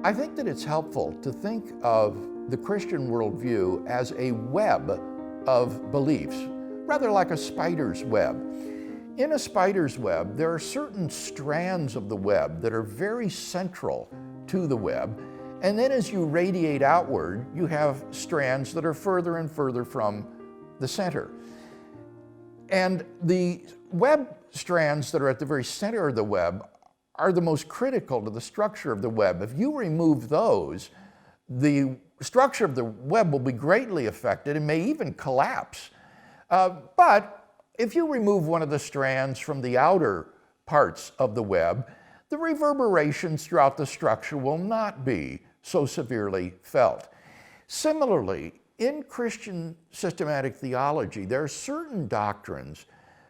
I think that it's helpful to think of the Christian worldview as a web of beliefs, rather like a spider's web. In a spider's web, there are certain strands of the web that are very central to the web, and then as you radiate outward, you have strands that are further and further from the center. And the web strands that are at the very center of the web are the most critical to the structure of the web. If you remove those, the structure of the web will be greatly affected and may even collapse. But if you remove one of the strands from the outer parts of the web, the reverberations throughout the structure will not be so severely felt. Similarly, in Christian systematic theology, there are certain doctrines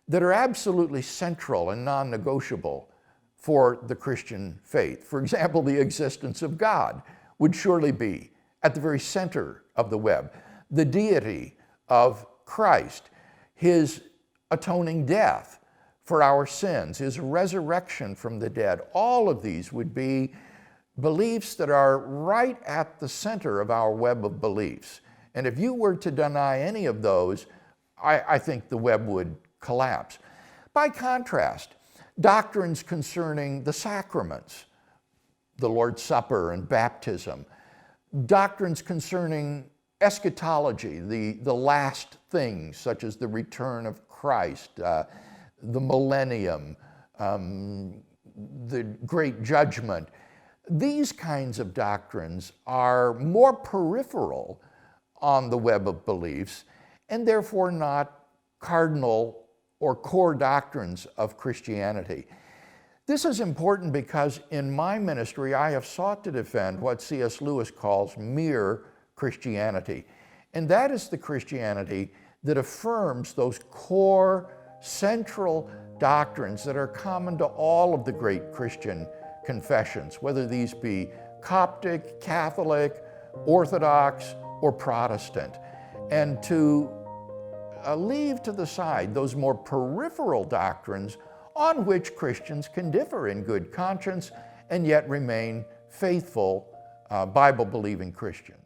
that are absolutely central and non-negotiable for the Christian faith. For example, the existence of God would surely be at the very center of the web. The deity of Christ, his atoning death for our sins, his resurrection from the dead, all of these would be beliefs that are right at the center of our web of beliefs. And if you were to deny any of those, I think the web would collapse. By contrast, doctrines concerning the sacraments, the Lord's Supper and baptism, doctrines concerning eschatology, the last things, such as the return of Christ, the millennium, the great judgment, these kinds of doctrines are more peripheral on the web of beliefs and therefore not cardinal or core doctrines of Christianity. This is important because in my ministry I have sought to defend what C.S. Lewis calls mere Christianity. And that is the Christianity that affirms those core central doctrines that are common to all of the great Christian confessions, whether these be Coptic, Catholic, Orthodox, or Protestant. And to leave to the side those more peripheral doctrines on which Christians can differ in good conscience and yet remain faithful, Bible-believing Christians.